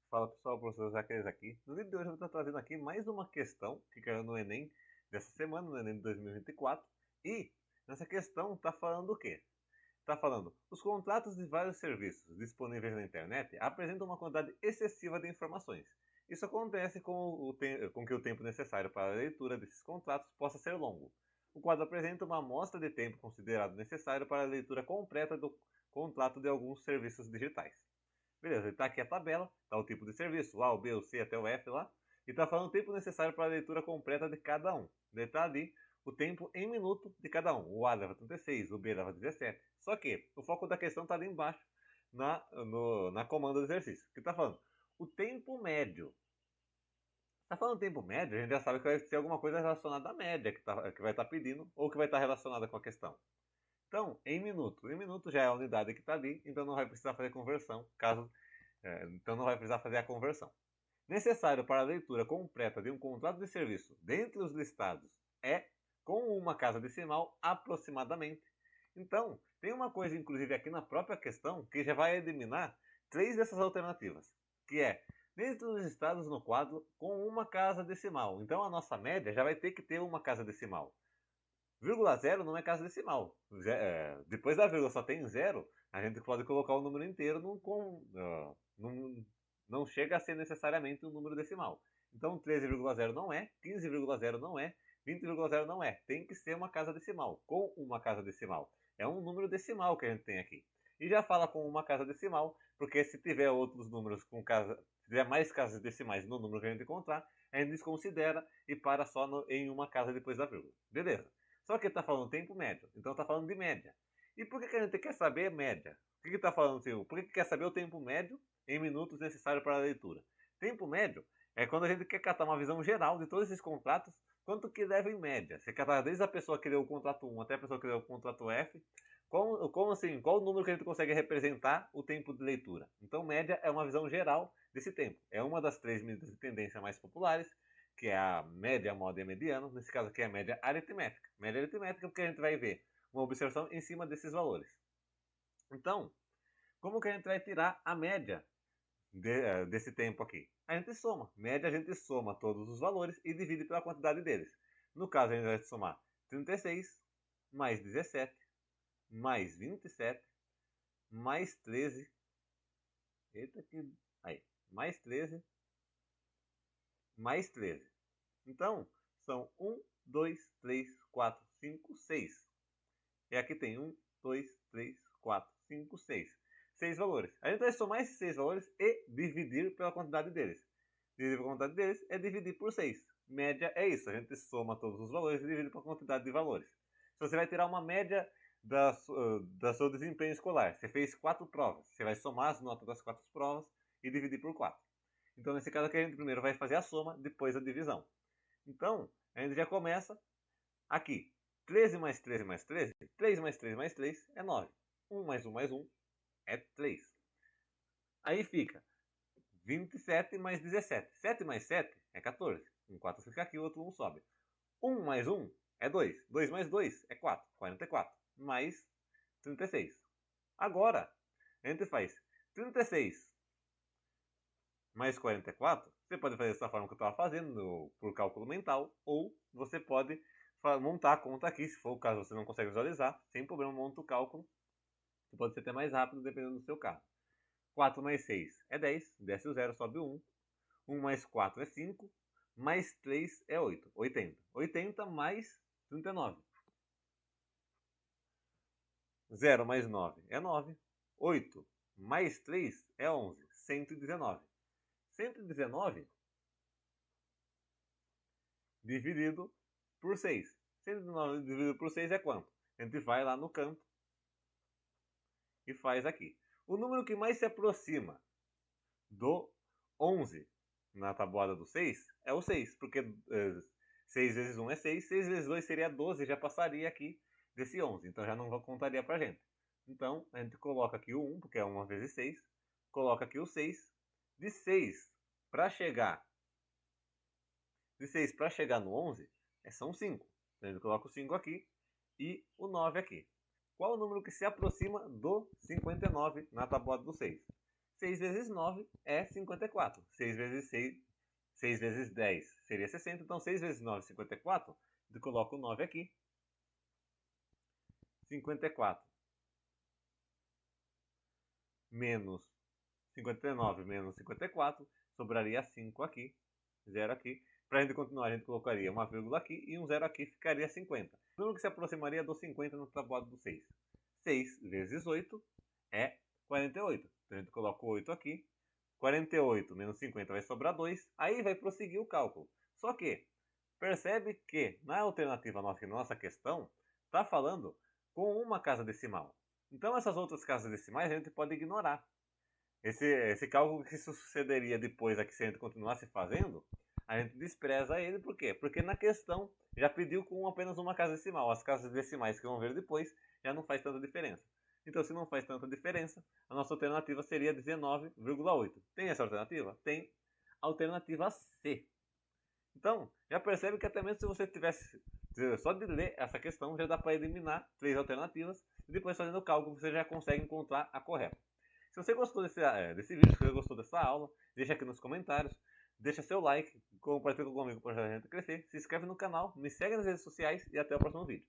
Fala pessoal, professor Zaqueires aqui. No vídeo de hoje eu vou estar trazendo aqui mais uma questão que caiu no Enem dessa semana, no Enem de 2024. E nessa questão está falando o quê? Está falando, os contratos de vários serviços disponíveis na internet apresentam uma quantidade excessiva de informações. Isso acontece com que o tempo necessário para a leitura desses contratos possa ser longo. O quadro apresenta uma amostra de tempo considerado necessário para a leitura completa do contrato de alguns serviços digitais. Beleza, está aqui a tabela, está o tipo de serviço, o A, o B, o C até o F lá, e está falando o tempo necessário para a leitura completa de cada um. Está ali o tempo em minuto de cada um. O A leva 36, o B leva 17. Só que o foco da questão está ali embaixo, na comanda do exercício, que está falando o tempo médio. Está falando tempo médio, a gente já sabe que vai ser alguma coisa relacionada à média que vai estar pedindo, ou que vai estar relacionada com a questão. Então, em minuto. Em minuto já é a unidade que está ali, então não vai precisar fazer conversão, então não vai precisar fazer a conversão. Necessário para a leitura completa de um contrato de serviço dentre os listados é, com uma casa decimal, aproximadamente. Então, tem uma coisa, inclusive, aqui na própria questão, que já vai eliminar três dessas alternativas, que é dentre os listados no quadro com uma casa decimal. Então, a nossa média já vai ter que ter uma casa decimal. Vírgula zero não é casa decimal. Depois da vírgula só tem zero, a gente pode colocar o número inteiro não chega a ser necessariamente um número decimal. Então 13,0 não é, 15,0 não é, 20,0 não é. Tem que ser uma casa decimal, com uma casa decimal. É um número decimal que a gente tem aqui. E já fala com uma casa decimal, porque se tiver outros números se tiver mais casas decimais no número que a gente encontrar, a gente desconsidera e para só em uma casa depois da vírgula. Beleza. Só que ele está falando tempo médio, então está falando de média. E por que a gente quer saber média? O que está falando, Silvio? Por que quer saber o tempo médio em minutos necessário para a leitura? Tempo médio é quando a gente quer catar uma visão geral de todos esses contratos, quanto que leva em média. Você catar desde a pessoa que deu o contrato 1 até a pessoa que deu o contrato F, qual o número que a gente consegue representar o tempo de leitura. Então, média é uma visão geral desse tempo. É uma das três medidas de tendência mais populares, que é a média, moda e mediano. Nesse caso aqui é a média aritmética. Média aritmética porque a gente vai ver uma observação em cima desses valores. Então, como que a gente vai tirar a média desse tempo aqui? A gente soma. Média a gente soma todos os valores e divide pela quantidade deles. No caso, a gente vai somar 36 mais 17 mais 27 mais 13. Eita que... Aí. Mais 13 mais 13. Então, são 1, 2, 3, 4, 5, 6. E aqui tem 1, 2, 3, 4, 5, 6. 6 valores. A gente vai somar esses 6 valores e dividir pela quantidade deles. Dividir pela quantidade deles é dividir por 6. Média é isso. A gente soma todos os valores e divide pela quantidade de valores. Se você vai tirar uma média da seu desempenho escolar, você fez 4 provas. Você vai somar as notas das 4 provas e dividir por 4. Então, nesse caso aqui, a gente primeiro vai fazer a soma, depois a divisão. Então, a gente já começa aqui. 13 mais 13 mais 13, 3 mais 3 mais 3 é 9. 1 mais 1 mais 1 é 3. Aí fica 27 mais 17. 7 mais 7 é 14. Um 4 fica aqui, o outro 1 sobe. 1 mais 1 é 2. 2 mais 2 é 4. 44. Mais 36. Agora, a gente faz 36 mais 44. Você pode fazer dessa forma que eu estava fazendo, por cálculo mental, ou você pode montar a conta aqui, se for o caso você não consegue visualizar, sem problema monta o cálculo, que pode ser até mais rápido dependendo do seu caso. 4 mais 6 é 10, desce o 0, sobe o 1. 1 mais 4 é 5, mais 3 é 8, 80. 80 mais 39. 0 mais 9 é 9. 8 mais 3 é 11, 119. 119 dividido por 6. 119 dividido por 6 é quanto? A gente vai lá no campo e faz aqui. O número que mais se aproxima do 11 na tabuada do 6 é o 6, porque 6 vezes 1 é 6, 6 vezes 2 seria 12, já passaria aqui desse 11, então já não contaria pra gente. Então, a gente coloca aqui o 1, porque é 1 vezes 6, coloca aqui o 6, de 6 para chegar no 11, são 5. Então, a gente coloca o 5 aqui e o 9 aqui. Qual o número que se aproxima do 59 na tabuada do 6? 6 vezes 9 é 54. 6 vezes 6, 6 vezes 10 seria 60. Então 6 vezes 9 é 54. Eu coloco o 9 aqui. 54 menos 59 menos 54. Sobraria 5 aqui. 0 aqui. Para a gente continuar, a gente colocaria uma vírgula aqui e um 0 aqui, ficaria 50. O número que se aproximaria do 50 no tabuado do 6. 6 vezes 8 é 48. Então a gente coloca o 8 aqui. 48 menos 50 vai sobrar 2. Aí vai prosseguir o cálculo. Só que, percebe que na alternativa nossa questão, está falando com uma casa decimal. Então essas outras casas decimais a gente pode ignorar. Esse cálculo que sucederia depois aqui, se a gente continuasse fazendo, a gente despreza ele. Por quê? Porque na questão já pediu com apenas uma casa decimal. As casas decimais que vão ver depois já não faz tanta diferença. Então, se não faz tanta diferença, a nossa alternativa seria 19,8. Tem essa alternativa? Tem. Alternativa C. Então, já percebe que até mesmo se você tivesse só de ler essa questão, já dá para eliminar 3 alternativas. E depois, fazendo o cálculo, você já consegue encontrar a correta. Se você gostou desse vídeo, se você gostou dessa aula, deixa aqui nos comentários. Deixa seu like, compartilha com o amigo para a gente crescer. Se inscreve no canal, me segue nas redes sociais e até o próximo vídeo.